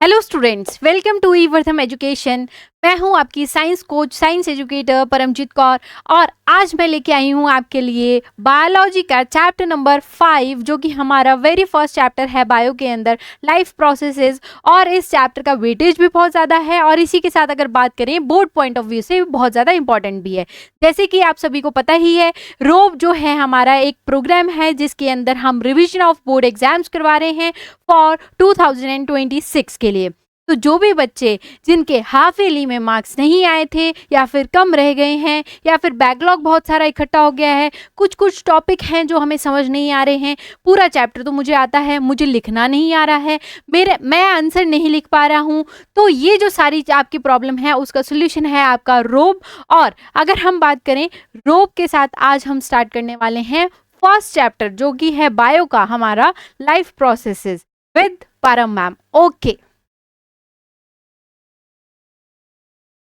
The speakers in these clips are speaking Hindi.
Hello students, welcome to Evardham education. मैं हूं आपकी science coach, science educator Paramjeet Kaur और आज मैं लेके आई हूं आपके लिए बायोलॉजी का चैप्टर नंबर 5 जो कि हमारा वेरी फर्स्ट चैप्टर है बायो के अंदर, लाइफ प्रोसेसेस। और इस चैप्टर का वेटेज भी बहुत ज़्यादा है और इसी के साथ अगर बात करें बोर्ड पॉइंट ऑफ व्यू से बहुत ज़्यादा इंपॉर्टेंट भी है। जैसे कि आप सभी को पता ही है, रोब जो है हमारा एक प्रोग्राम है जिसके अंदर हम रिविजन ऑफ बोर्ड एग्जाम्स करवा रहे हैं फॉर 2026 के लिए। तो जो भी बच्चे जिनके हाफ ईयरली में मार्क्स नहीं आए थे या फिर कम रह गए हैं या फिर बैकलॉग बहुत सारा इकट्ठा हो गया है, कुछ टॉपिक हैं जो हमें समझ नहीं आ रहे हैं, पूरा चैप्टर तो मुझे आता है, मुझे लिखना नहीं आ रहा है, मैं आंसर नहीं लिख पा रहा हूँ, तो ये जो सारी आपकी प्रॉब्लम है उसका सोल्यूशन है आपका रोब। और अगर हम बात करें रोब के साथ, आज हम स्टार्ट करने वाले हैं फर्स्ट चैप्टर जो कि है बायो का हमारा लाइफ प्रोसेसेस विद परम मैम। ओके,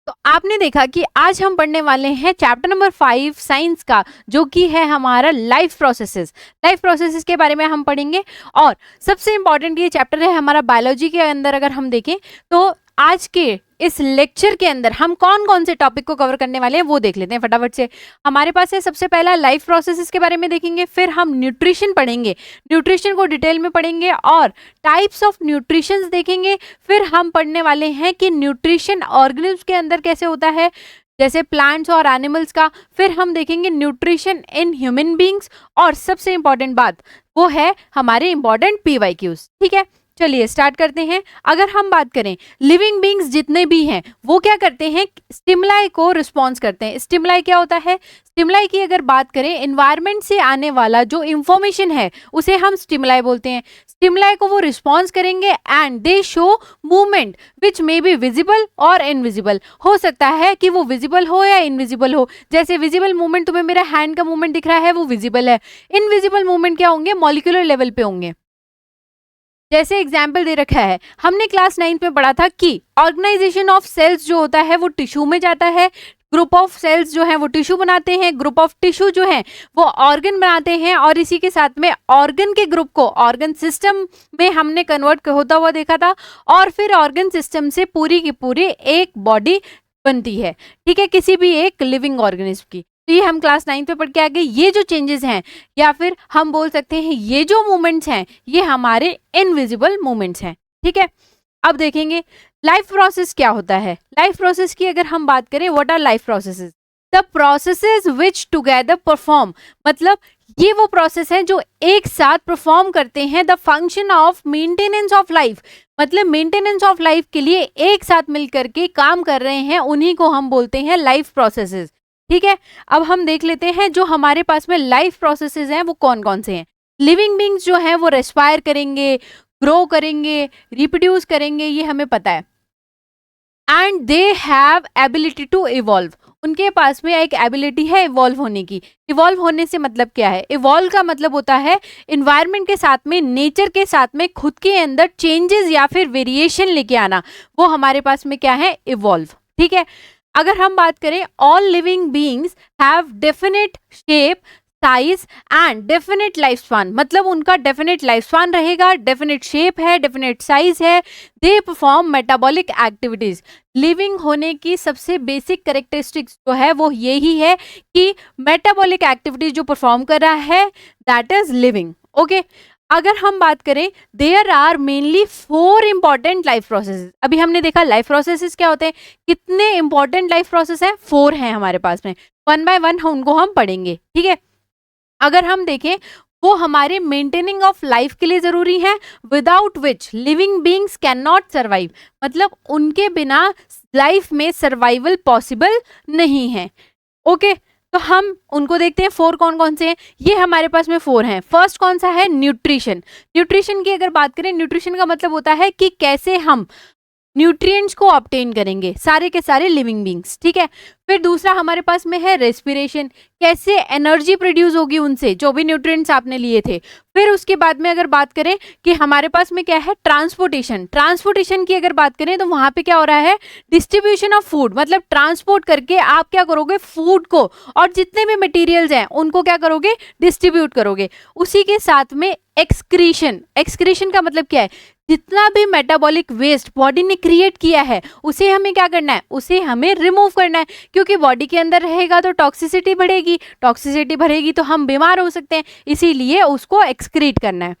तो आपने देखा कि आज हम पढ़ने वाले हैं चैप्टर नंबर 5 साइंस का जो कि है हमारा लाइफ प्रोसेसेस। लाइफ प्रोसेसेस के बारे में हम पढ़ेंगे और सबसे इंपॉर्टेंट ये चैप्टर है हमारा बायोलॉजी के अंदर। अगर हम देखें तो आज के इस लेक्चर के अंदर हम कौन कौन से टॉपिक को कवर करने वाले हैं वो देख लेते हैं फटाफट से। हमारे पास है सबसे पहला लाइफ प्रोसेसेस के बारे में देखेंगे, फिर हम न्यूट्रिशन पढ़ेंगे, न्यूट्रिशन को डिटेल में पढ़ेंगे और टाइप्स ऑफ न्यूट्रिशंस देखेंगे, फिर हम पढ़ने वाले हैं कि न्यूट्रिशन ऑर्गेनिज्म के अंदर कैसे होता है जैसे प्लांट्स और एनिमल्स का, फिर हम देखेंगे न्यूट्रिशन इन ह्यूमन बींग्स और सबसे इंपॉर्टेंट बात वो है हमारे इंपॉर्टेंट PYQs। ठीक है, चलिए स्टार्ट करते हैं। अगर हम बात करें लिविंग बींग्स जितने भी हैं वो क्या करते हैं, स्टिमुलाई को रिस्पॉन्स करते हैं। स्टिमुलाई क्या होता है, स्टिमुलाई की अगर बात करें एनवायरनमेंट से आने वाला जो इंफॉर्मेशन है उसे हम स्टिमुलाई बोलते हैं। स्टिमुलाई को वो रिस्पॉन्स करेंगे and they show movement which may be visible और इनविजिबल। हो सकता है कि वो विजिबल हो या इनविजिबल हो। जैसे विजिबल मूवमेंट, तुम्हें मेरा हैंड का मूवमेंट दिख रहा है वो विजिबल है। इनविजिबल मूवमेंट क्या होंगे, मॉलिक्यूलर लेवल पे होंगे। जैसे एग्जाम्पल दे रखा है, हमने क्लास 9th में पढ़ा था कि ऑर्गेनाइजेशन ऑफ सेल्स जो होता है वो टिश्यू में जाता है, ग्रुप ऑफ सेल्स जो है वो टिश्यू बनाते हैं, ग्रुप ऑफ टिश्यू जो है वो ऑर्गन बनाते हैं और इसी के साथ में ऑर्गन के ग्रुप को ऑर्गन सिस्टम में हमने कन्वर्ट होता हुआ देखा था और फिर ऑर्गन सिस्टम से पूरी की पूरी एक बॉडी बनती है। ठीक है, किसी भी एक लिविंग ऑर्गेनिज्म की। तो ये हम क्लास 9th में पढ़ के आ गए। ये जो चेंजेस हैं या फिर हम बोल सकते हैं ये जो मूवमेंट्स हैं ये हमारे इनविजिबल मूवमेंट्स हैं। ठीक है, अब देखेंगे लाइफ प्रोसेस क्या होता है। लाइफ प्रोसेस की अगर हम बात करें, what our life processes, the processes which together perform, मतलब ये वो प्रोसेस है जो एक साथ परफॉर्म करते हैं the function of maintenance of life, मतलब मेंटेनेंस ऑफ लाइफ के लिए एक साथ मिलकर के काम कर रहे हैं, उन्हीं को हम बोलते हैं लाइफ प्रोसेसेस। ठीक है, अब हम देख लेते हैं जो हमारे पास में लाइफ प्रोसेसेस हैं वो कौन कौन से हैं। लिविंग बींग्स जो हैं वो रेस्पायर करेंगे, ग्रो करेंगे, रिप्रोड्यूस करेंगे, ये हमें पता है। And they have ability to evolve, उनके पास में एक एबिलिटी है इवॉल्व होने की। इवॉल्व होने से मतलब क्या है, इवॉल्व का मतलब होता है इन्वायरमेंट के साथ में, नेचर के साथ में खुद के अंदर चेंजेस या फिर वेरिएशन लेके आना, वो हमारे पास में क्या है, इवॉल्व। ठीक है, अगर हम बात करें all living beings have definite shape, size and definite life span, मतलब उनका डेफिनेट लाइफ स्पान रहेगा, डेफिनेट शेप है, डेफिनेट साइज है। They perform metabolic activities, living होने की सबसे बेसिक कैरेक्टरिस्टिक्स जो है वो यही है कि मेटाबॉलिक एक्टिविटीज जो परफॉर्म कर रहा है दैट इज लिविंग। ओके, अगर हम बात करें there are mainly 4 important life processes. अभी हमने देखा लाइफ प्रोसेसेस क्या होते हैं, कितने इंपॉर्टेंट लाइफ प्रोसेस हैं, 4 हैं हमारे पास में। 1 बाय 1 उनको हम पढ़ेंगे। ठीक है, अगर हम देखें वो हमारे मेंटेनिंग ऑफ लाइफ के लिए जरूरी है, without which living beings can not survive, मतलब उनके बिना लाइफ में सर्वाइवल पॉसिबल नहीं है। ओके, तो हम उनको देखते हैं 4 कौन कौन से हैं। ये हमारे पास में 4 हैं। फर्स्ट कौन सा है, न्यूट्रिशन। न्यूट्रिशन की अगर बात करें, न्यूट्रिशन का मतलब होता है कि कैसे हम न्यूट्रिएंट्स को ऑब्टेन करेंगे सारे के सारे लिविंग बींग्स। ठीक है, फिर दूसरा हमारे पास में है रेस्पिरेशन, कैसे एनर्जी प्रोड्यूस होगी उनसे जो भी न्यूट्रिएंट्स आपने लिए थे। फिर उसके बाद में अगर बात करें कि हमारे पास में क्या है, ट्रांसपोर्टेशन। ट्रांसपोर्टेशन की अगर बात करें तो वहां पे क्या हो रहा है, डिस्ट्रीब्यूशन ऑफ फूड, मतलब ट्रांसपोर्ट करके आप क्या करोगे, फूड को और जितने भी मटेरियल्स हैं उनको क्या करोगे, डिस्ट्रीब्यूट करोगे। उसी के साथ में एक्सक्रीशन, एक्सक्रीशन का मतलब क्या है, जितना भी मेटाबॉलिक वेस्ट बॉडी ने क्रिएट किया है उसे हमें क्या करना है, उसे हमें रिमूव करना है, क्योंकि बॉडी के अंदर रहेगा तो टॉक्सिसिटी बढ़ेगी, टॉक्सिसिटी बढ़ेगी तो हम बीमार हो सकते हैं, इसीलिए उसको एक्सक्रीट करना है।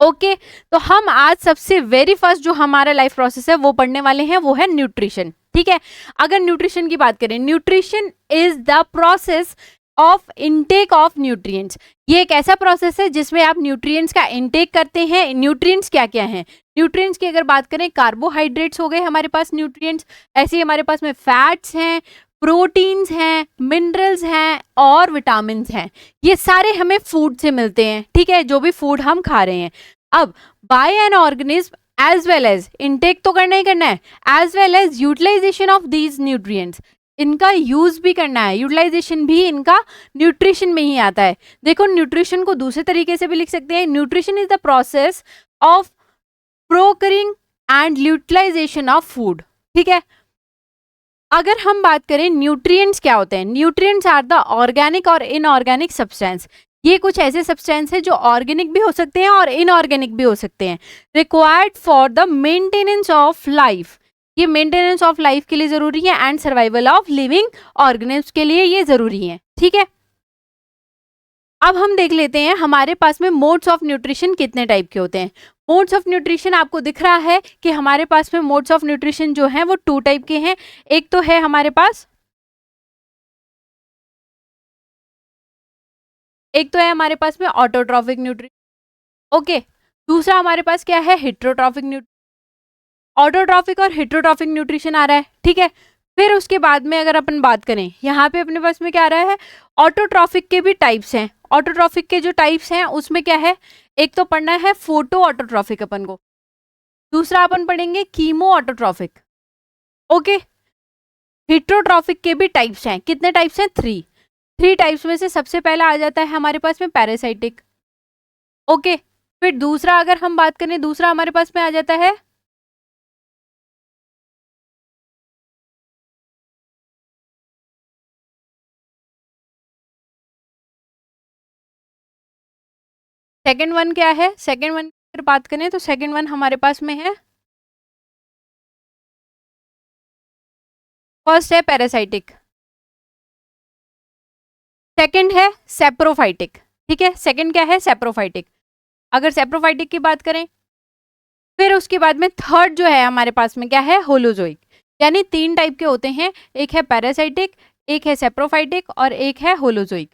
ओके तो हम आज सबसे वेरी फर्स्ट जो हमारा लाइफ प्रोसेस है वो पढ़ने वाले हैं, वो है न्यूट्रिशन। ठीक है, अगर न्यूट्रिशन की बात करें, nutrition is the process of intake of nutrients. ये एक ऐसा प्रोसेस है जिसमें आप न्यूट्रिएंट्स का इनटेक करते हैं। न्यूट्रिएंट्स क्या क्या हैं, न्यूट्रिएंट्स की अगर बात करें, कार्बोहाइड्रेट्स हो गए हमारे पास न्यूट्रिएंट्स, ऐसे ही हमारे पास में फैट्स हैं, प्रोटीन्स हैं, मिनरल्स हैं और विटामिन्स हैं। ये सारे हमें फूड से मिलते हैं। ठीक है, जो भी फूड हम खा रहे हैं। अब by an organism as well as intake तो करना ही करना है, as well as utilization of these nutrients, इनका यूज भी करना है, यूटिलाइजेशन भी इनका न्यूट्रिशन में ही आता है। देखो न्यूट्रिशन को दूसरे तरीके से भी लिख सकते हैं, nutrition is the process of procuring and utilisation of food. ठीक है, अगर हम बात करें न्यूट्रिएंट्स क्या होते हैं, न्यूट्रिएंट्स आर द ऑर्गेनिक और इनऑर्गेनिक सब्सटेंस। ये कुछ ऐसे सब्सटेंस है जो ऑर्गेनिक भी हो सकते हैं और इनऑर्गेनिक भी हो सकते हैं, required for the maintenance of life. ये मेंटेनेंस ऑफ लाइफ के लिए जरूरी है and survival of living organism के लिए ये जरूरी है। ठीक है, अब हम देख लेते हैं हमारे पास में मोड्स ऑफ न्यूट्रिशन कितने टाइप के होते हैं। मोड्स ऑफ न्यूट्रिशन आपको दिख रहा है कि हमारे पास में मोड्स ऑफ न्यूट्रिशन जो है वो 2 टाइप के हैं। एक तो है हमारे पास, एक तो है हमारे पास में ऑटोट्रॉफिक न्यूट्रिशन। ओके, दूसरा हमारे पास क्या है, हेट्रोट्रॉफिक न्यूट्रिशन। ऑटोट्रॉफिक और हेट्रोट्रॉफिक न्यूट्रिशन आ रहा है। ठीक है, फिर उसके बाद में अगर अपन बात करें, यहाँ पे अपने पास में क्या आ रहा है, ऑटोट्रॉफिक के भी टाइप्स हैं। ऑटोट्रॉफिक के जो टाइप्स हैं उसमें क्या है, एक तो पढ़ना है फोटो ऑटोट्रॉफिक अपन को, दूसरा अपन पढ़ेंगे कीमो ऑटोट्रॉफिक। ओके, हेट्रोट्रॉफिक के भी टाइप्स हैं, कितने टाइप्स हैं, 3 टाइप्स में से सबसे पहला आ जाता है हमारे पास में पैरासाइटिक। ओके, फिर दूसरा अगर हम बात करें, दूसरा हमारे पास में आ जाता है सेकेंड वन। क्या है सेकेंड वन की अगर बात करें तो सेकेंड वन हमारे पास में है, फर्स्ट है पैरासाइटिक, सेकंड है सेप्रोफाइटिक। ठीक है, सेकंड क्या है, सेप्रोफाइटिक। अगर सेप्रोफाइटिक की बात करें, फिर उसके बाद में थर्ड जो है हमारे पास में क्या है, होलोजोइक। यानी 3 टाइप के होते हैं, एक है पैरासाइटिक, एक है सेप्रोफाइटिक और एक है होलोजोइक।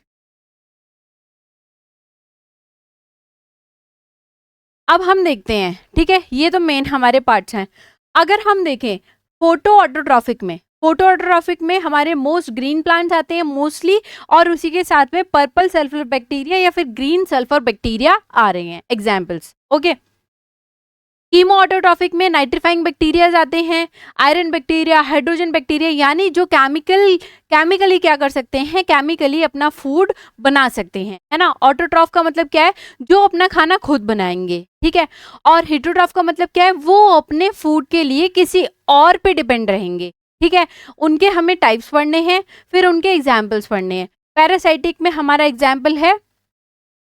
अब हम देखते हैं, ठीक है, ये तो मेन हमारे पार्ट्स हैं। अगर हम देखें फोटो ऑटोट्रॉफिक में, फोटो ऑटोट्रॉफिक में हमारे मोस्ट ग्रीन प्लांट्स आते हैं मोस्टली, और उसी के साथ में पर्पल सल्फर बैक्टीरिया या फिर ग्रीन सल्फर बैक्टीरिया आ रहे हैं एग्जाम्पल्स। ओके, कीमो ऑटोट्रॉफिक में नाइट्रीफाइंग बैक्टीरिया आते हैं, आयरन बैक्टीरिया, हाइड्रोजन बैक्टीरिया, यानी जो केमिकली क्या कर सकते हैं, केमिकली अपना फूड बना सकते हैं, है ना। ऑटोट्रॉफ का मतलब क्या है, जो अपना खाना खुद बनाएंगे। ठीक है, और हेट्रोट्रॉफ का मतलब क्या है, वो अपने फूड के लिए किसी और पे डिपेंड रहेंगे। ठीक है, उनके हमें टाइप्स पढ़ने हैं, फिर उनके एग्जाम्पल्स पढ़ने हैं। पैरासाइटिक में हमारा एग्जाम्पल है,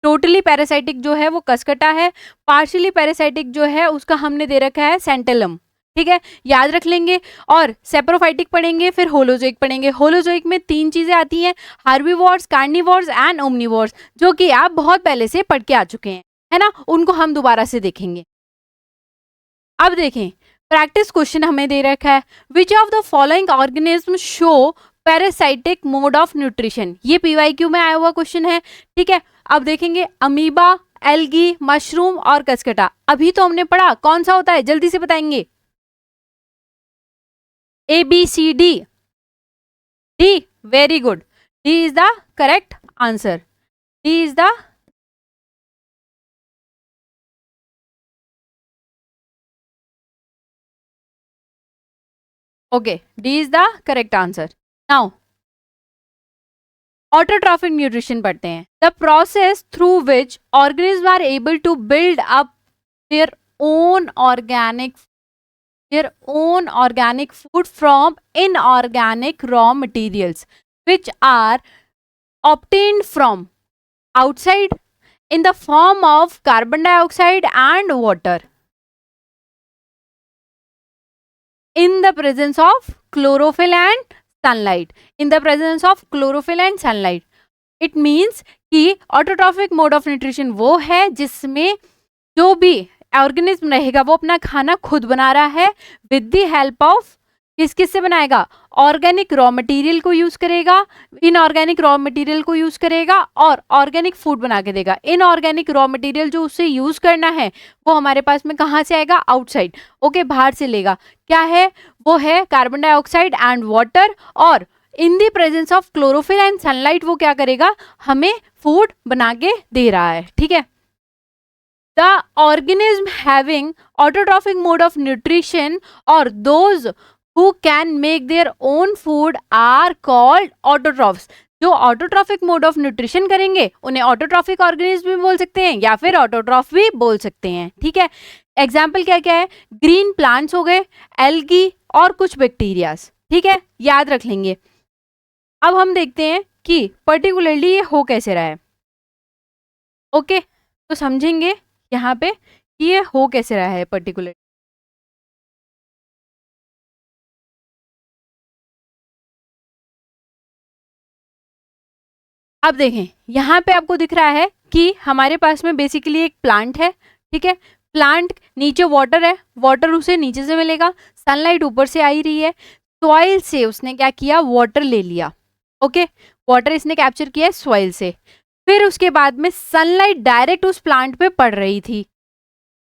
टोटली पैरासाइटिक जो है वो कसकटा है, पार्शियली पैरासाइटिक जो है उसका हमने दे रखा है सेंटेलम। ठीक है, याद रख लेंगे। और सेप्रोफाइटिक पढ़ेंगे, फिर होलोजोइक पढ़ेंगे। होलोजोइक में 3 चीजें आती हैं, हार्बीवोर्स, कार्निवोर्स एंड ओमनिवोर्स, जो कि आप बहुत पहले से पढ़ के आ चुके हैं, है ना। उनको हम दोबारा से देखेंगे। अब देखें, प्रैक्टिस क्वेश्चन हमें दे रखा है, which of the following organism show parasitic mode of nutrition. ये PYQ में आया हुआ क्वेश्चन है। ठीक है, अब देखेंगे अमीबा, एल्गी, मशरूम और कसकटा। अभी तो हमने पढ़ा, कौन सा होता है, जल्दी से बताएंगे। ABCD, D, very good, D is the correct answer, D is the okay, D is the correct answer. Now autotrophic nutrition पढ़ते हैं, the process through which organism are able to build up their own organic food from inorganic raw materials which are obtained from outside, in the form of carbon dioxide and water in the presence of chlorophyll and sunlight. In the presence of chlorophyll and sunlight. It means कि ऑटोट्रॉफिक मोड ऑफ न्यूट्रिशन वो है जिसमें जो भी ऑर्गेनिज्म रहेगा वो अपना खाना खुद बना रहा है विद द हेल्प ऑफ किस से बनाएगा, ऑर्गेनिक रॉ मटेरियल को यूज करेगा, इनऑर्गेनिक रॉ मटेरियल को यूज करेगा और ऑर्गेनिक फूड बना के देगा। इनऑर्गेनिक रॉ मटेरियल जो उसे यूज करना है वो हमारे पास में कहाँ से आएगा, आउटसाइड, ओके, बाहर से लेगा। क्या है वो, है कार्बन डाइऑक्साइड एंड वाटर, और in the presence of chlorophyll and sunlight वो क्या करेगा, हमें फूड बना के दे रहा है। ठीक है, the organism having autotrophic mode of nutrition और those who can make their own food are called autotrophs। जो ऑटोट्रॉफिक मोड ऑफ न्यूट्रिशन करेंगे उन्हें ऑटोट्रॉफिक ऑर्गेनिज्म भी बोल सकते हैं या फिर ऑटोट्रॉफ भी बोल सकते हैं। ठीक है, एग्जाम्पल क्या क्या है, ग्रीन प्लांट्स हो गए, एल्गी और कुछ बैक्टीरियाज। ठीक है, याद रख लेंगे। अब हम देखते हैं कि पर्टिकुलरली ये हो कैसे रहा है। ओके, तो समझेंगे यहाँ पे कि ये हो कैसे रहा है पर्टिकुलर। अब देखें यहाँ पे आपको दिख रहा है कि हमारे पास में बेसिकली एक प्लांट है। ठीक है, प्लांट नीचे वाटर है, वाटर उसे नीचे से मिलेगा, सनलाइट ऊपर से आ ही रही है, सॉइल से उसने क्या किया, वाटर ले लिया। ओके, वाटर इसने कैप्चर किया है सॉइल से, फिर उसके बाद में सनलाइट डायरेक्ट उस प्लांट पे पड़ रही थी।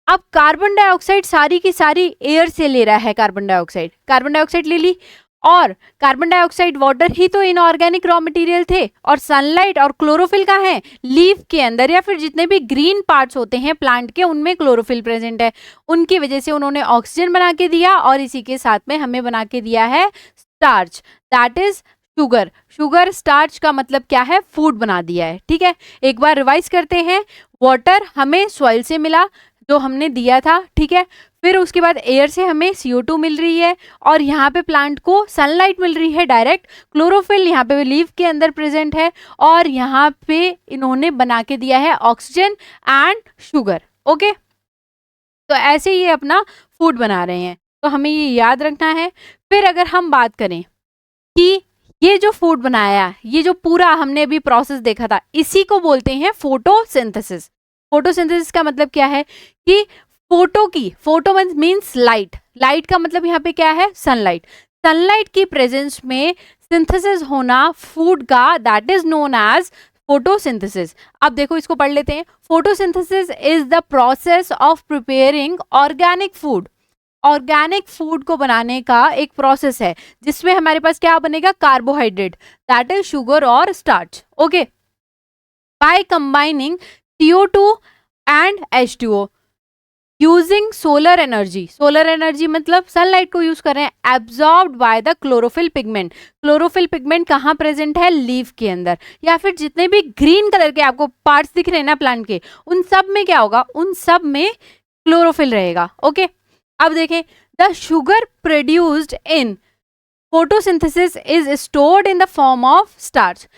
अब कार्बन डाइऑक्साइड सारी की सारी एयर से ले रहा है, कार्बन डाइऑक्साइड ले ली, और कार्बन डाइऑक्साइड वाटर ही तो इनऑर्गेनिक रॉ मटेरियल थे, और सनलाइट और क्लोरोफिल कहाँ है, लीफ के अंदर या फिर जितने भी ग्रीन पार्ट्स होते हैं प्लांट के उनमें क्लोरोफिल प्रेजेंट है। उनकी वजह से उन्होंने ऑक्सीजन बना के दिया और इसी के साथ में हमें बना के दिया है starch, that is sugar. Sugar starch का मतलब क्या है, फूड बना दिया है। ठीक है, एक बार रिवाइज करते हैं, वाटर हमें सॉइल से मिला जो हमने दिया था। ठीक है, फिर उसके बाद एयर से हमें CO2 मिल रही है, और यहाँ पे प्लांट को सनलाइट मिल रही है डायरेक्ट, क्लोरोफिल यहाँ पे लीफ के अंदर प्रेजेंट है, और यहाँ पे इन्होंने बना के दिया है ऑक्सीजन एंड शुगर। ओके, तो ऐसे ये अपना फूड बना रहे हैं, तो हमें ये याद रखना है। फिर अगर हम बात करें कि ये जो फूड बनाया, ये जो पूरा हमने अभी प्रोसेस देखा था, इसी को बोलते हैं फोटोसिंथेसिस। फोटोसिंथेसिस का मतलब क्या है कि फोटो मीन्स लाइट, लाइट का मतलब यहाँ पे क्या है, सनलाइट। सनलाइट की प्रेजेंस में सिंथेसिस होना फूड का, that is known as photosynthesis. अब देखो इसको पढ़ लेते हैं। Photosynthesis is the process of preparing organic food. Organic food को बनाने का एक प्रोसेस है जिसमें हमारे पास क्या बनेगा, कार्बोहाइड्रेट, दैट इज शुगर और starch. Okay, by combining CO2 and H2O using solar energy. Solar energy मतलब सनलाइट को यूज कर रहे हैं, absorbed by the chlorophyll pigment. Chlorophyll pigment कहाँ प्रेजेंट है, लीफ के अंदर, या फिर जितने भी ग्रीन कलर के आपको पार्ट्स दिख रहे हैं ना प्लांट के, उन सब में क्या होगा, उन सब में क्लोरोफिल रहेगा। ओके, अब देखें, the sugar produced in photosynthesis is stored in the form of starch.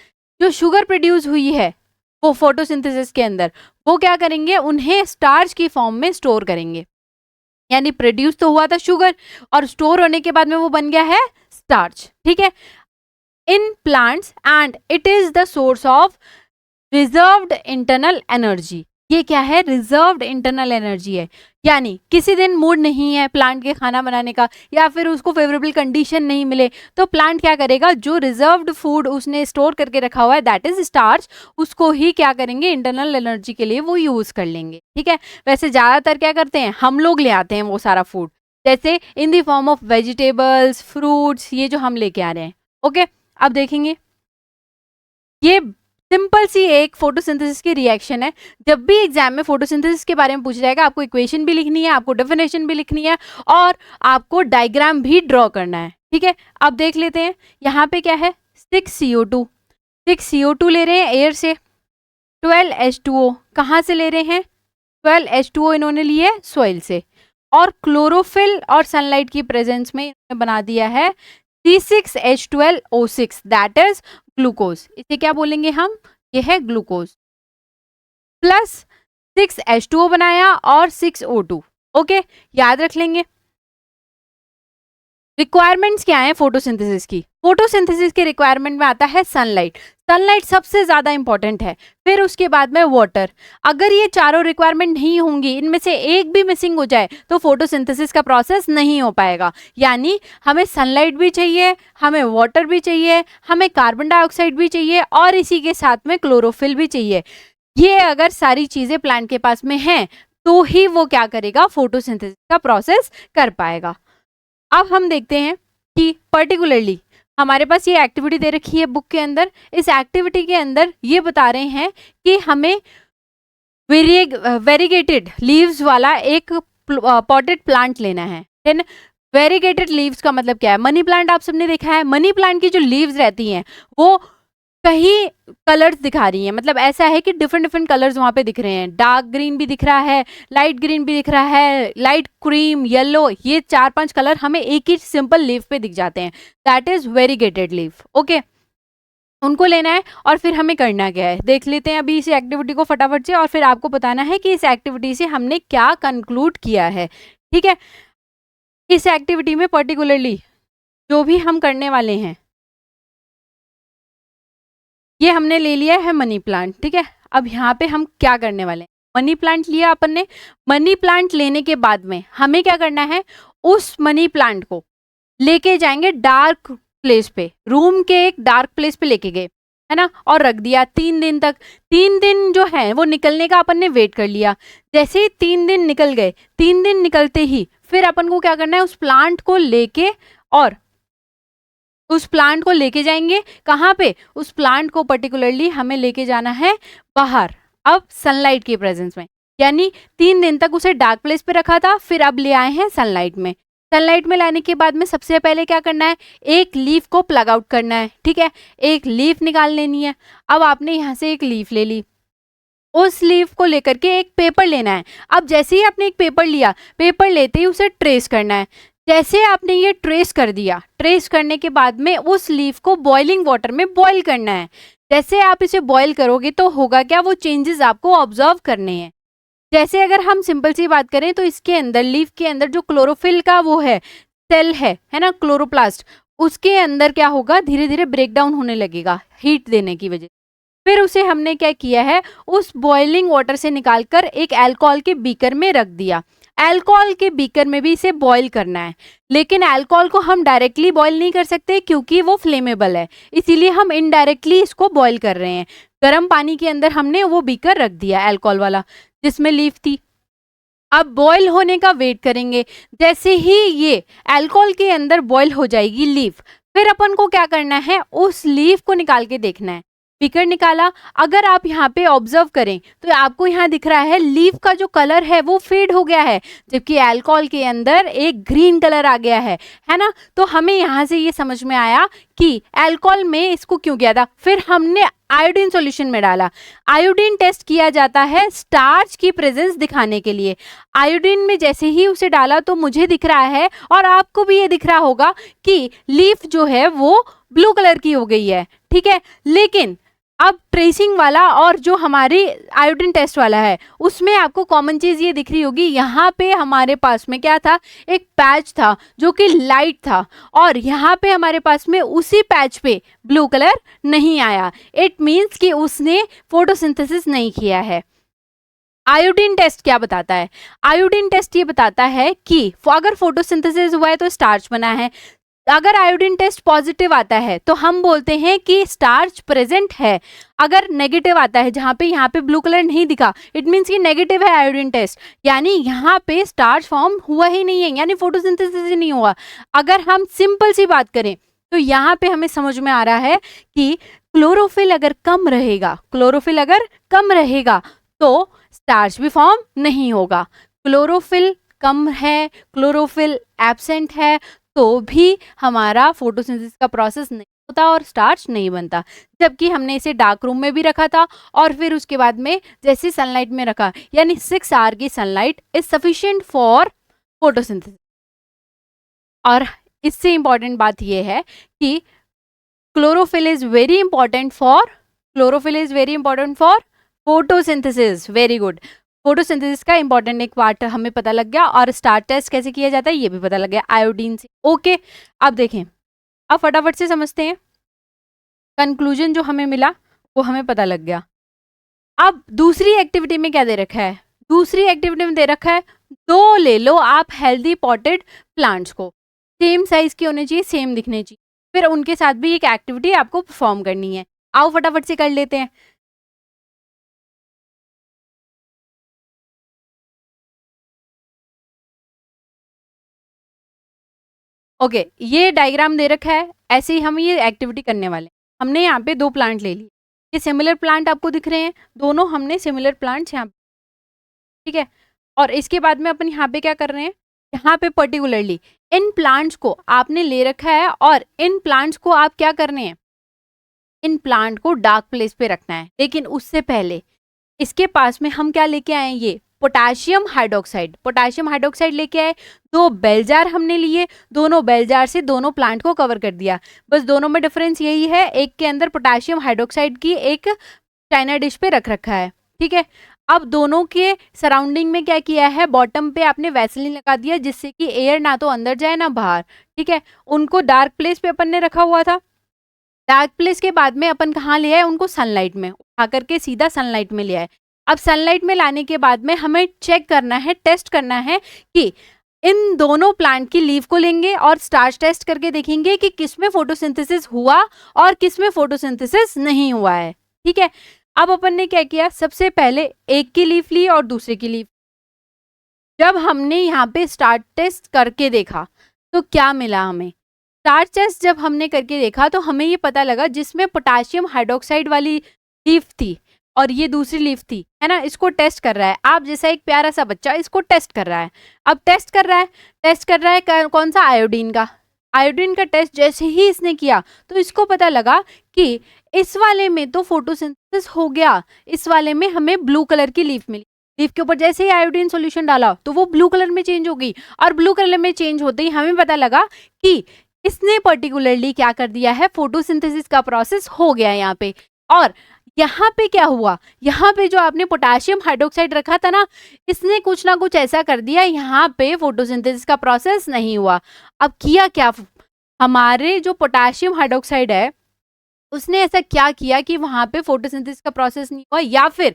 जो शुगर प्रोड्यूस हुई है वो फोटोसिंथेसिस के अंदर, वो क्या करेंगे, उन्हें स्टार्च की फॉर्म में स्टोर करेंगे। यानी प्रोड्यूस तो हुआ था शुगर, और स्टोर होने के बाद में वो बन गया है स्टार्च। ठीक है, in plants and it is the source of reserved internal energy. ये क्या है, रिजर्व्ड इंटरनल एनर्जी है। यानी किसी दिन मूड नहीं है प्लांट के खाना बनाने का, या फिर उसको फेवरेबल कंडीशन नहीं मिले, तो प्लांट क्या करेगा, जो रिजर्व्ड फूड उसने स्टोर करके रखा हुआ है दैट इज स्टार्च, उसको ही क्या करेंगे, इंटरनल एनर्जी के लिए वो यूज कर लेंगे। ठीक है, वैसे ज्यादातर क्या करते हैं, हम लोग ले आते हैं वो सारा फूड, जैसे इन the form of vegetables, fruits, ये जो हम लेके आ रहे हैं। ओके, अब देखेंगे ये सिंपल सी एक फोटोसिंथेसिस की रिएक्शन है। जब भी एग्जाम में फोटोसिंथेसिस के बारे में पूछा जाएगा, आपको इक्वेशन भी लिखनी है, आपको डेफिनेशन भी लिखनी है, और आपको डायग्राम भी ड्रॉ करना है। ठीक है, अब देख लेते हैं यहाँ पे क्या है, 6CO2 ले रहे हैं एयर से, 12H2O कहाँ से ले रहे हैं, 12H2O इन्होंने लिए सॉइल से, और क्लोरोफिल और सनलाइट की प्रेजेंस में इन्होंने बना दिया है C6H12O6, दैट इज ग्लूकोज। इसे क्या बोलेंगे हम, ये है ग्लूकोज। प्लस 6H2O बनाया और 6O2। ओके, याद रख लेंगे। रिक्वायरमेंट्स क्या है फोटोसिंथेसिस की? फोटोसिंथेसिस के रिक्वायरमेंट में आता है सनलाइट। सनलाइट सबसे ज्यादा इंपॉर्टेंट है, फिर उसके बाद में वाटर। अगर ये चारों रिक्वायरमेंट नहीं होंगी, इनमें से एक भी मिसिंग हो जाए तो फोटोसिंथेसिस का प्रोसेस नहीं हो पाएगा। यानी हमें सनलाइट भी चाहिए, हमें वाटर भी चाहिए, हमें कार्बन डाइऑक्साइड भी चाहिए और इसी के साथ में क्लोरोफिल भी चाहिए। ये अगर सारी चीजें प्लांट के पास में हैं तो ही वो क्या करेगा, फोटोसिंथेसिस का प्रोसेस कर पाएगा। अब हम देखते हैं कि पर्टिकुलरली हमारे पास ये एक्टिविटी दे रखी है बुक के अंदर। इस एक्टिविटी के अंदर ये बता रहे हैं कि हमें वेरीगेटेड लीव्स वाला एक पॉटेड प्लांट लेना है। देन वेरीगेटेड लीव्स का मतलब क्या है? मनी प्लांट आप सबने देखा है, मनी प्लांट की जो लीव्स रहती हैं वो कहीं कलर्स दिखा रही हैं, मतलब ऐसा है कि डिफरेंट डिफरेंट कलर्स वहां पे दिख रहे हैं। डार्क ग्रीन भी दिख रहा है, लाइट ग्रीन भी दिख रहा है, लाइट क्रीम, येलो, ये 4-5 कलर हमें एक ही सिंपल लीफ पे दिख जाते हैं। That is variegated leaf. Okay, उनको लेना है और फिर हमें करना क्या है देख लेते हैं अभी इस एक्टिविटी को फटाफट से, और फिर आपको बताना है कि इस एक्टिविटी से हमने क्या कंक्लूड किया है। ठीक है, इस एक्टिविटी में पर्टिकुलरली जो भी हम करने वाले हैं, ये हमने ले लिया है मनी प्लांट। ठीक है, अब यहाँ पे हम क्या करने वाले हैं? मनी प्लांट लिया अपन ने। मनी प्लांट लेने के बाद में हमें क्या करना है, उस मनी प्लांट को लेके जाएंगे डार्क प्लेस पे, रूम के एक डार्क प्लेस पे लेके गए, है ना, और रख दिया 3 दिन तक। 3 दिन जो है वो निकलने का अपन ने वेट कर लिया। जैसे ही 3 दिन निकल गए, 3 दिन निकलते ही फिर अपन को क्या करना है, उस प्लांट को लेके और उस प्लांट को लेके जाएंगे कहाँ पे? उस प्लांट को पर्टिकुलरली हमें लेके जाना है बाहर, अब सनलाइट की प्रेजेंस में। यानी 3 दिन तक उसे डार्क प्लेस पे रखा था, फिर अब ले आए हैं सनलाइट में। सनलाइट में लाने के बाद में सबसे पहले क्या करना है, एक लीफ को प्लग आउट करना है। ठीक है, एक लीफ निकाल लेनी है। अब आपने यहाँ से एक लीफ ले ली, उस लीफ को लेकर के एक पेपर लेना है। अब जैसे ही आपने एक पेपर लिया, पेपर लेते ही उसे ट्रेस करना है। जैसे आपने ये ट्रेस कर दिया, ट्रेस करने के बाद में उस लीफ को बॉइलिंग वाटर में बॉईल करना है। जैसे आप इसे बॉईल करोगे तो होगा क्या, वो चेंजेस आपको ऑब्जर्व करने हैं। जैसे अगर हम सिंपल सी बात करें तो इसके अंदर, लीफ के अंदर जो क्लोरोफिल का वो है सेल है ना, क्लोरोप्लास्ट, उसके अंदर क्या होगा, धीरे धीरे ब्रेक डाउन होने लगेगा हीट देने की वजह। फिर उसे हमने क्या किया है, उस बॉइलिंग वाटर से निकालकर एक अल्कोहल के बीकर में रख दिया। अल्कोहल के बीकर में भी इसे बॉईल करना है, लेकिन अल्कोहल को हम डायरेक्टली बॉईल नहीं कर सकते क्योंकि वो फ्लेमेबल है, इसीलिए हम इनडायरेक्टली इसको बॉईल कर रहे हैं। गर्म पानी के अंदर हमने वो बीकर रख दिया अल्कोहल वाला जिसमें लीफ थी। अब बॉईल होने का वेट करेंगे। जैसे ही ये अल्कोहल के अंदर बॉईल हो जाएगी लीफ, फिर अपन को क्या करना है, उस लीफ को निकाल के देखना है। बीकर निकाला, अगर आप यहाँ पे ऑब्जर्व करें तो आपको यहाँ दिख रहा है लीफ का जो कलर है वो फेड हो गया है, जबकि अल्कोहल के अंदर एक ग्रीन कलर आ गया है ना। तो हमें यहाँ से ये समझ में आया कि अल्कोहल में इसको क्यों किया था। फिर हमने आयोडीन सॉल्यूशन में डाला। आयोडीन टेस्ट किया जाता है स्टार्च की प्रेजेंस दिखाने के लिए। आयोडीन में जैसे ही उसे डाला तो मुझे दिख रहा है और आपको भी ये दिख रहा होगा कि लीफ जो है वो ब्लू कलर की हो गई है। ठीक है, लेकिन अब ट्रेसिंग वाला और जो हमारी आयोडीन टेस्ट वाला है उसमें आपको कॉमन चीज ये दिख रही होगी, यहाँ पे हमारे पास में क्या था, एक पैच था जो कि लाइट था, और यहाँ पे हमारे पास में उसी पैच पे ब्लू कलर नहीं आया। इट मीन्स कि उसने फोटोसिंथेसिस नहीं किया है। आयोडीन टेस्ट क्या बताता है? आयोडीन टेस्ट ये बताता है कि अगर फोटोसिंथेसिस हुआ है तो स्टार्च बना है। अगर आयोडीन टेस्ट पॉजिटिव आता है तो हम बोलते हैं कि स्टार्च प्रेजेंट है। अगर नेगेटिव आता है, जहाँ पे यहाँ पे ब्लू कलर नहीं दिखा, इट मीन्स कि नेगेटिव है आयोडीन टेस्ट, यानी यहाँ पे स्टार्च फॉर्म हुआ ही नहीं है, यानी फोटोसिंथेसिस ही नहीं हुआ। अगर हम सिंपल सी बात करें तो यहाँ पे हमें समझ में आ रहा है कि क्लोरोफिल अगर कम रहेगा, क्लोरोफिल अगर कम रहेगा तो स्टार्च भी फॉर्म नहीं होगा। क्लोरोफिल कम है, क्लोरोफिल एब्सेंट है तो भी हमारा फोटोसिंथेसिस का प्रोसेस नहीं होता और स्टार्च नहीं बनता। जबकि हमने इसे डार्क रूम में भी रखा था और फिर उसके बाद में जैसे सनलाइट में रखा, यानी 6 आवर की sunlight is sufficient for photosynthesis. और इससे इंपॉर्टेंट बात यह है कि chlorophyll is very important for photosynthesis, very good. Photosynthesis का इंपॉर्टेंट एक पार्ट हमें पता लग गया, और स्टार टेस्ट कैसे किया जाता है ये भी पता लग गया आयोडीन से। ओके, अब देखें, अब फटाफट से समझते हैं। कंक्लूजन जो हमें मिला वो हमें पता लग गया। अब दूसरी एक्टिविटी में क्या दे रखा है? दूसरी एक्टिविटी में दे रखा है, दो ले लो आप हेल्दी पॉटेड प्लांट्स को, सेम साइज की होने चाहिए, सेम दिखने चाहिए, फिर उनके साथ भी एक एक्टिविटी आपको परफॉर्म करनी है। आओ फटाफट से कर लेते हैं। ओके, ये डायग्राम दे रखा है, ऐसे ही हम ये एक्टिविटी करने वाले हैं। हमने यहाँ पे दो प्लांट ले लिए, ये सिमिलर प्लांट आपको दिख रहे हैं, दोनों हमने सिमिलर प्लांट्स यहाँ, ठीक है। और इसके बाद में अपन यहाँ पे क्या कर रहे हैं, यहाँ पे पर्टिकुलरली इन प्लांट्स को आपने ले रखा है, और इन प्लांट्स को आप क्या करने हैं, इन प्लांट को डार्क प्लेस पे रखना है। लेकिन उससे पहले इसके पास में हम क्या लेके आए, ये पोटाशियम हाइड्रोक्साइड, पोटाशियम हाइड्रोक्साइड लेके आए। दो बेल जार हमने लिए, दोनों बेल जार से दोनों प्लांट को कवर कर दिया। बस दोनों में डिफरेंस यही है, एक के अंदर पोटाशियम हाइड्रोक्साइड की एक चाइना डिश पे रख रखा है, ठीक है। अब दोनों के सराउंडिंग में क्या किया है, बॉटम पे आपने वैसलीन लगा दिया, जिससे कि एयर ना तो अंदर जाए ना बाहर, ठीक है। उनको डार्क प्लेस पे अपन ने रखा हुआ था। डार्क प्लेस के बाद में अपन कहाँ ले आए, उनको सनलाइट में उठा करके सीधा सनलाइट में ले आए। अब सनलाइट में लाने के बाद में हमें चेक करना है, टेस्ट करना है कि इन दोनों प्लांट की लीफ को लेंगे और स्टार्च टेस्ट करके देखेंगे कि किसमें फोटोसिंथेसिस हुआ और किसमें फोटोसिंथेसिस नहीं हुआ है, ठीक है। अब अपन ने क्या किया, सबसे पहले एक की लीफ ली और दूसरे की लीफ। जब हमने यहाँ पे स्टार्च टेस्ट करके देखा तो क्या मिला हमें, स्टार्च टेस्ट जब हमने करके देखा तो हमें ये पता लगा, जिसमें पोटाशियम हाइड्रोक्साइड वाली लीफ थी और ये दूसरी लीफ थी, है ना, इसको टेस्ट कर रहा है आप जैसा एक प्यारा सा बच्चा इसको टेस्ट कर रहा है। अब टेस्ट कर रहा है, कौन सा, आयोडीन का। आयोडीन का टेस्ट जैसे ही इसने किया तो इसको पता लगा कि इस वाले में तो फोटोसिंथेसिस हो गया, इस वाले में हमें ब्लू कलर की लीफ मिली। लीफ के ऊपर जैसे ही आयोडीन सॉल्यूशन डाला तो वो ब्लू कलर में चेंज हो गई, और ब्लू कलर में चेंज होते ही हमें पता लगा कि इसने पर्टिकुलरली क्या कर दिया है, फोटोसिंथेसिस का प्रोसेस हो गया यहाँ पे। और यहाँ पे क्या हुआ, यहाँ पे जो आपने पोटाशियम हाइड्रोक्साइड रखा था ना, इसने कुछ ना कुछ ऐसा कर दिया, यहाँ पे फोटोसिंथेसिस का प्रोसेस नहीं हुआ। अब किया क्या, हमारे जो पोटाशियम हाइड्रोक्साइड है उसने ऐसा क्या किया कि वहां पे फोटोसिंथेसिस का प्रोसेस नहीं हुआ, या फिर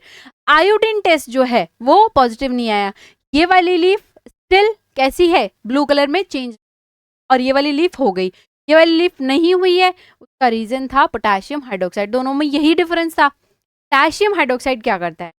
आयोडीन टेस्ट जो है वो पॉजिटिव नहीं आया। ये वाली लीफ स्टिल कैसी है, ब्लू कलर में चेंज, और ये वाली लीफ हो गई, ये वाली लीफ नहीं हुई है। उसका रीजन था पोटाशियम हाइड्रोक्साइड, दोनों में यही डिफरेंस था। पोटाशियम हाइड्रोक्साइड क्या करता है,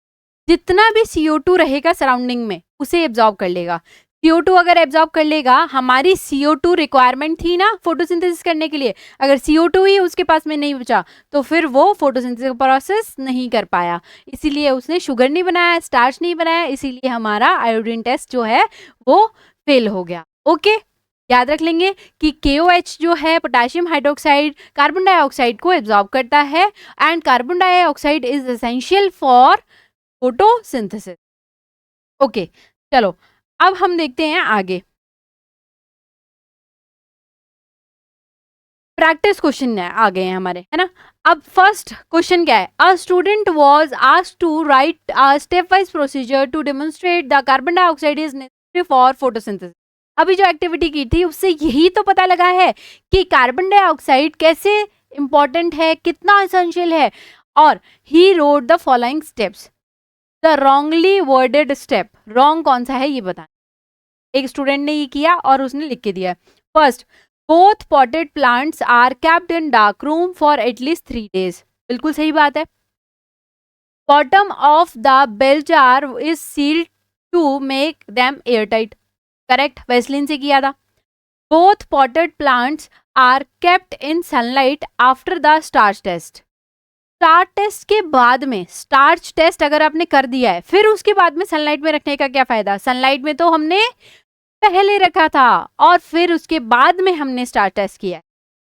जितना भी CO2 रहेगा सराउंडिंग में उसे एब्जॉर्ब कर लेगा। CO2 अगर एब्जॉर्ब कर लेगा, हमारी CO2 रिक्वायरमेंट थी ना फोटोसिंथेसिस करने के लिए, अगर CO2 ही उसके पास में नहीं बचा तो फिर वो फोटोसिंथेसिस का प्रोसेस नहीं कर पाया, इसीलिए उसने शुगर नहीं बनाया, स्टार्च नहीं बनाया, इसीलिए हमारा आयोडीन टेस्ट जो है वो फेल हो गया। ओके, याद रख लेंगे कि KOH जो है, पोटेशियम हाइड्रोक्साइड, कार्बन डाइऑक्साइड को एब्जॉर्ब करता है, and carbon dioxide is essential for photosynthesis. Okay, चलो अब हम देखते हैं आगे। प्रैक्टिस क्वेश्चन है आ गए हैं हमारे, है ना। अब फर्स्ट क्वेश्चन क्या है, a student was asked to write a step wise procedure to demonstrate the carbon dioxide is necessary for photosynthesis. अभी जो एक्टिविटी की थी उससे यही तो पता लगा है कि कार्बन डाइऑक्साइड कैसे इंपॉर्टेंट है, कितना एसेंशियल है। और he wrote the following steps, the wrongly worded step, wrong कौन सा है ये बताना। एक स्टूडेंट ने ये किया और उसने लिख के दिया, first, both potted plants are kept in dark room for at least 3 days। बिल्कुल सही बात है। Bottom of the bell jar is sealed to make them airtight, correct, Vaseline से किया था। Both potted plants are kept in sunlight after the starch test. Starch test के बाद में, स्टार्च टेस्ट अगर आपने कर दिया है फिर उसके बाद में सनलाइट में रखने का क्या फायदा, सनलाइट में तो हमने पहले रखा था और फिर उसके बाद में हमने स्टार टेस्ट किया,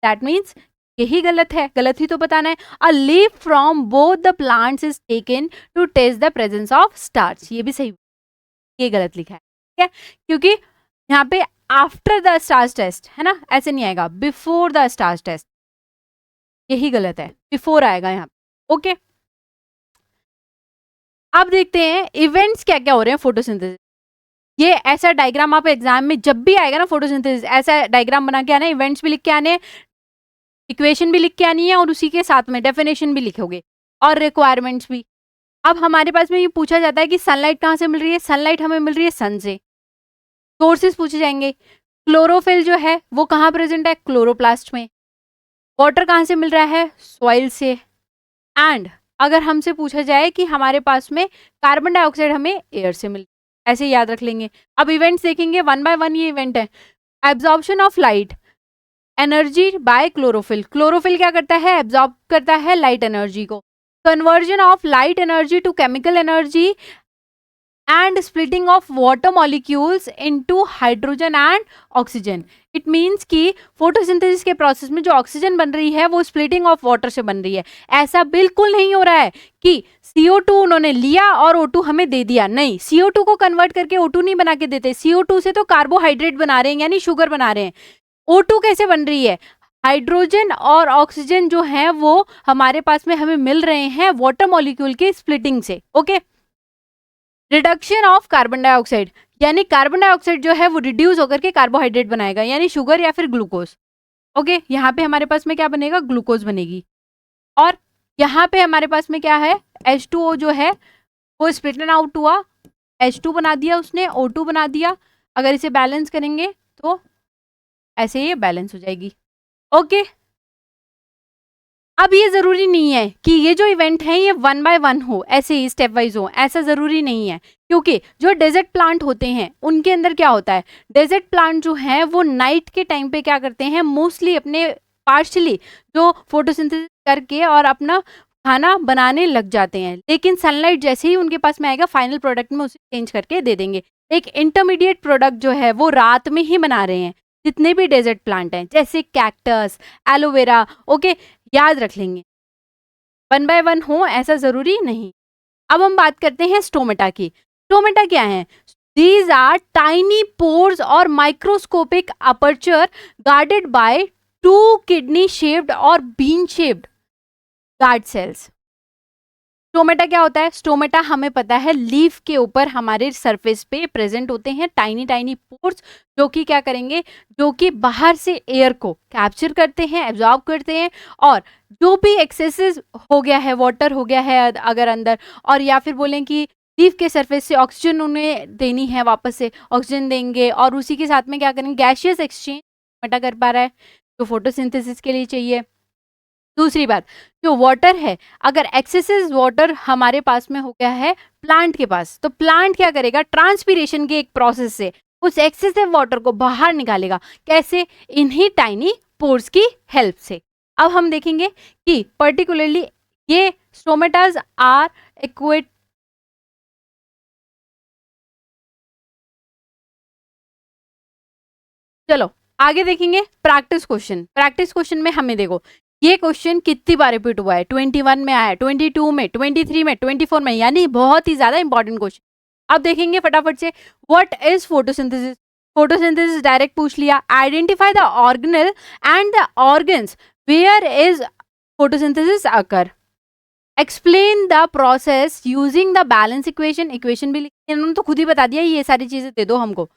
दैट मीन्स यही गलत है, गलत ही तो बताना है। A leaf from both the plants is taken to test the presence of starch, ये भी सही, ये गलत लिखा है, ठीक है, क्योंकि यहाँ पे आफ्टर द स्टार्च टेस्ट है ना, ऐसे नहीं आएगा, बिफोर द स्टार्च टेस्ट, यही गलत है, बिफोर आएगा यहाँ पे। ओके, अब देखते हैं इवेंट्स क्या क्या हो रहे हैं फोटोसिंथेसिस। ये ऐसा डायग्राम आप एग्जाम में जब भी आएगा ना, फोटोसिंथेसिस ऐसा डायग्राम बना के आना है, इवेंट्स भी लिख के आने हैं, इक्वेशन भी लिख के आनी है और उसी के साथ में डेफिनेशन भी लिखोगे और रिक्वायरमेंट्स भी। अब हमारे पास में ये पूछा जाता है कि सनलाइट कहाँ से मिल रही है, सनलाइट हमें मिल रही है सन से। सोर्सेस पूछे जाएंगे, क्लोरोफिल जो है वो कहाँ प्रेजेंट है, क्लोरोप्लास्ट में। वाटर कहाँ से मिल रहा है, सॉइल से। एंड अगर हमसे पूछा जाए कि हमारे पास में कार्बन डाइऑक्साइड हमें एयर से मिल, ऐसे याद रख लेंगे। अब इवेंट्स देखेंगे वन बाय वन, ये इवेंट है। Absorption of light energy by chlorophyll, chlorophyll क्या करता है, एब्जॉर्ब करता है लाइट एनर्जी को। Conversion of light energy to chemical energy and splitting of water molecules into hydrogen and oxygen. It means कि फोटोसिंथेसिस के प्रोसेस में जो ऑक्सीजन बन रही है वो स्प्लिटिंग ऑफ वाटर से बन रही है। ऐसा बिल्कुल नहीं हो रहा है कि CO2 उन्होंने लिया और O2 हमें दे दिया, नहीं, CO2 को कन्वर्ट करके O2 नहीं बना के देते। CO2 से तो कार्बोहाइड्रेट बना रहे हैं, यानी शुगर बना रहे हैं। O2 कैसे बन रही है, हाइड्रोजन और ऑक्सीजन जो है वो हमारे पास में हमें मिल रहे हैं वाटर मॉलिक्यूल के स्प्लिटिंग से। Okay, reduction of carbon dioxide, यानी कार्बन डाइऑक्साइड जो है वो रिड्यूस होकर के कार्बोहाइड्रेट बनाएगा, यानी शुगर या फिर ग्लूकोज। ओके, यहाँ पे हमारे पास में क्या बनेगा, ग्लूकोज बनेगी। और यहाँ पे हमारे पास में क्या है, H2O जो है वो स्प्लिटन आउट हुआ, H2 बना दिया उसने, O2 बना दिया। अगर इसे बैलेंस करेंगे तो ऐसे ये बैलेंस हो जाएगी। ओके, अब ये जरूरी नहीं है कि ये जो इवेंट है ये वन बाय वन हो, ऐसे ही स्टेप वाइज हो, ऐसा जरूरी नहीं है। क्योंकि जो डेजर्ट प्लांट होते हैं उनके अंदर क्या होता है, डेजर्ट प्लांट जो है वो नाइट के टाइम पे क्या करते हैं, मोस्टली अपने पार्शियली जो फोटोसिंथेसिस करके और अपना खाना बनाने लग जाते हैं। लेकिन सनलाइट जैसे ही उनके पास में आएगा फाइनल प्रोडक्ट में उसे चेंज करके दे देंगे। एक इंटरमीडिएट प्रोडक्ट जो है वो रात में ही बना रहे हैं जितने भी डेजर्ट प्लांट हैं, जैसे कैक्टस, एलोवेरा। ओके, याद रख लेंगे, वन बाय वन हो ऐसा जरूरी नहीं। अब हम बात करते हैं स्टोमेटा की। स्टोमेटा क्या है, दीज आर टाइनी पोर्स और microscopic aperture guarded by 2 kidney shaped और bean shaped guard cells. Stomata क्या होता है, स्टोमेटा हमें पता है लीफ के ऊपर हमारे सरफेस पे प्रेजेंट होते हैं टाइनी टाइनी पोर्स, जो कि क्या करेंगे, जो कि बाहर से एयर को कैप्चर करते हैं, एब्जॉर्ब करते हैं। और जो भी एक्सेसिव हो गया है, वाटर हो गया है अगर अंदर, और या फिर बोलें कि लीफ के सरफेस से ऑक्सीजन उन्हें देनी है, वापस से ऑक्सीजन देंगे और उसी के साथ में क्या करेंगे, गैशियस एक्सचेंज स्टोमेटा कर पा रहा है, जो फोटोसिंथेसिस के लिए चाहिए। दूसरी बात, जो वाटर है, अगर एक्सेसिव वाटर हमारे पास में हो गया है प्लांट के पास, तो प्लांट क्या करेगा, ट्रांसपीरेशन के एक प्रोसेस से उस एक्सेसिव वाटर को बाहर निकालेगा। कैसे, इन्हीं टाइनी पोर्स की हेल्प से। अब हम देखेंगे कि पर्टिकुलरली ये स्टोमेटाज आर एक्वेट, चलो आगे देखेंगे प्रैक्टिस क्वेश्चन। प्रैक्टिस क्वेश्चन में हमें देखो, ये क्वेश्चन कितनी बार रिपीट हुआ है, 21 में आया, 22 में, 23 में, 24 में, यानी बहुत ही ज्यादा इंपॉर्टेंट क्वेश्चन। अब देखेंगे फटाफट से, what is photosynthesis. Photosynthesis direct पूछ लिया। Identify the organelle and the organs where is photosynthesis occur. Explain the process using the balance equation, equation भी लिखी, इन्होंने तो खुद ही बता दिया, ये सारी चीजें दे दो हमको।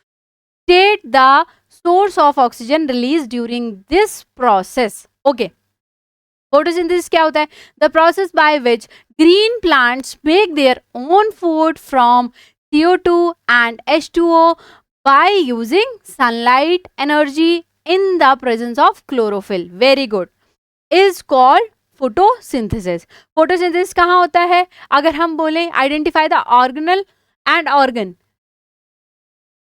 State the source of oxygen released during this process. Okay. Photosynthesis क्या होता है? The process by which green plants make their own food from CO2 and H2O by using sunlight energy in the presence of chlorophyll. Very good. Is called photosynthesis. Photosynthesis कहाँ होता है? अगर हम बोले identify the organelle and organ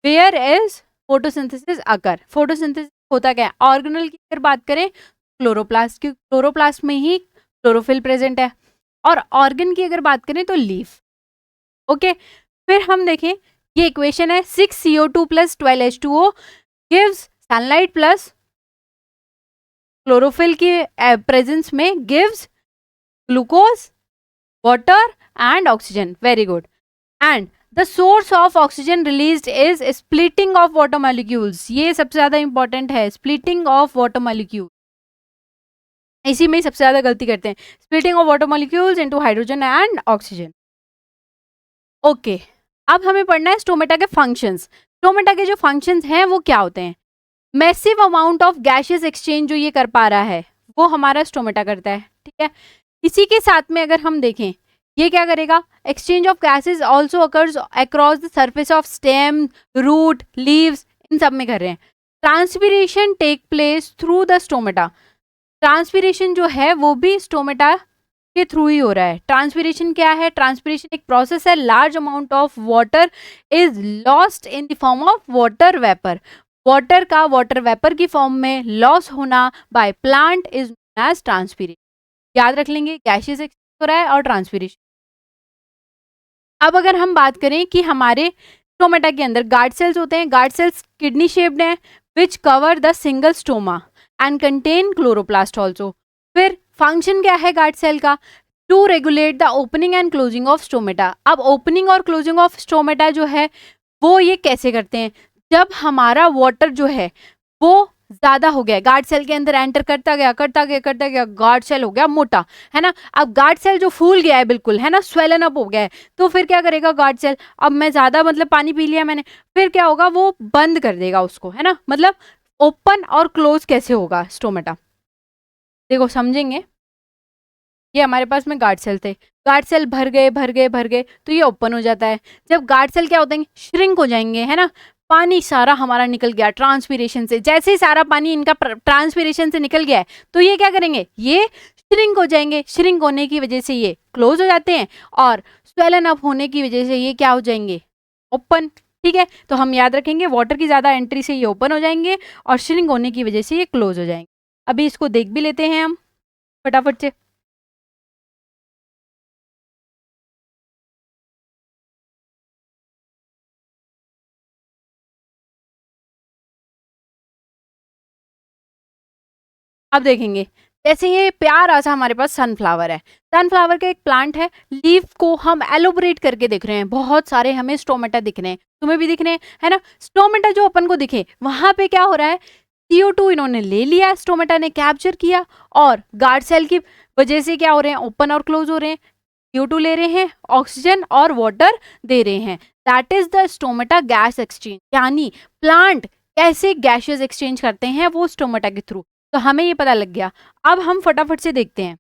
where is photosynthesis occur. Photosynthesis होता क्या है, ऑर्गेनल की अगर बात करें क्लोरोप्लास्ट की, क्लोरोप्लास्ट में ही क्लोरोफिल प्रेजेंट है। और ऑर्गन की अगर बात करें तो लीफ। ओके, फिर हम देखें, ये इक्वेशन है 6 CO2 plus 12 H2O gives sunlight plus chlorophyll के प्रेजेंस में gives glucose, water and oxygen. Very good. And The source of oxygen released is splitting of water molecules. ये सबसे ज्यादा इंपॉर्टेंट है, splitting of water molecules. इसी में सबसे ज्यादा गलती करते हैं, splitting of water molecules into hydrogen and oxygen. Okay, अब हमें पढ़ना है स्टोमेटा के फंक्शंस। स्टोमेटा के जो फंक्शंस हैं वो क्या होते हैं? Massive amount of gases exchange जो ये कर पा रहा है वो हमारा स्टोमेटा करता है, ठीक है। इसी के साथ में अगर हम देखें, ये क्या करेगा? Exchange of gases also occurs across the surface of stem, root, leaves, इन सब में कर रहे हैं। Transpiration take place through the stomata. Transpiration जो है वो भी स्टोमेटा के थ्रू ही हो रहा है। ट्रांसपीरेशन क्या है? ट्रांसपीरेशन एक प्रोसेस है, large amount of water is lost in the form of water vapour. Water का वाटर वेपर की फॉर्म में लॉस होना by plant is known as transpiration. याद रख लेंगे, गैसेस एक्सचेंज हो रहा है और ट्रांसपीरेशन। अब अगर हम बात करें कि हमारे स्टोमेटा के अंदर गार्ड सेल्स होते हैं। गार्ड सेल्स किडनी शेप्ड हैं which cover the single stoma and contain chloroplast also. फिर फंक्शन क्या है गार्ड सेल का? To regulate the opening and closing of stomata. अब ओपनिंग और क्लोजिंग ऑफ स्टोमेटा जो है वो ये कैसे करते हैं? जब हमारा वाटर जो है वो ज्यादा हो गया, गार्ड सेल के अंदर एंटर करता गया करता गया करता गया, गार्ड सेल हो गया मोटा, है ना। अब गार्ड सेल जो फूल गया है बिल्कुल, है ना, स्वेलन अप हो गया है, तो फिर क्या करेगा गार्ड सेल? अब मैं ज्यादा मतलब पानी पी लिया मैंने, फिर क्या होगा? वो बंद कर देगा उसको, है ना। मतलब ओपन और क्लोज कैसे होगा स्टोमेटा? देखो समझेंगे। ये हमारे पास में गार्ड सेल थे, गार्ड सेल भर गए भर गए भर गए तो ये ओपन हो जाता है। जब गार्ड सेल क्या होते हैं? श्रिंक हो जाएंगे, है ना। पानी सारा हमारा निकल गया ट्रांसपीरेशन से। जैसे ही सारा पानी इनका ट्रांसपीरेशन से निकल गया है तो ये क्या करेंगे? ये श्रिंक हो जाएंगे। श्रिंक होने की वजह से ये क्लोज हो जाते हैं और स्वेलन अप होने की वजह से ये क्या हो जाएंगे? ओपन। ठीक है, तो हम याद रखेंगे वाटर की ज्यादा एंट्री से ये ओपन हो जाएंगे और श्रिंक होने की वजह से ये क्लोज हो जाएंगे। अभी इसको देख भी लेते हैं हम फटाफट से। अब देखेंगे, जैसे ये प्यारा सा हमारे पास सनफ्लावर है। सनफ्लावर का एक प्लांट है, लीफ को हम एलोबरेट करके देख रहे हैं। बहुत सारे हमें स्टोमेटा दिख रहे हैं, तुम्हें भी दिख रहे हैं, है ना। स्टोमेटा जो अपन को दिखे वहां पे क्या हो रहा है? CO2 इन्होंने ले लिया, स्टोमेटा ने कैप्चर किया और गार्ड सेल की वजह से क्या हो रहे हैं? ओपन और क्लोज हो रहे हैं। CO2 ले रहे हैं, ऑक्सीजन और वाटर दे रहे हैं। That is the stomata gas exchange. यानी प्लांट कैसे गैसेस एक्सचेंज करते हैं? वो स्टोमेटा के थ्रू। तो हमें ये पता लग गया। अब हम फटाफट से देखते हैं।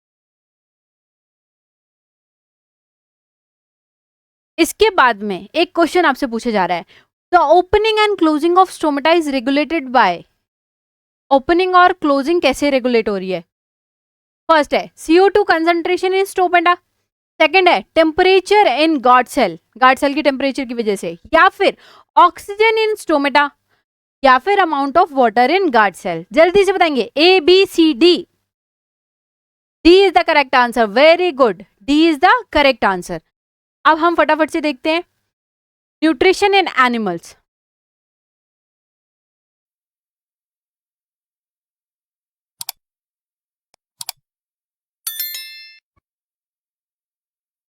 इसके बाद में एक क्वेश्चन आपसे पूछा जा रहा है, the opening and closing of stomata is regulated by. Opening और क्लोजिंग कैसे रेगुलेट हो रही है? फर्स्ट है CO2 concentration in stomata, second है temperature in guard cell, guard cell की टेम्परेचर की वजह से, या फिर ऑक्सीजन इन स्टोमेटा, या फिर amount of water in guard cell. जल्दी से बताएंगे ABCD। D is the correct answer, very good, D is the correct answer. अब हम फटाफट से देखते हैं न्यूट्रिशन इन एनिमल्स।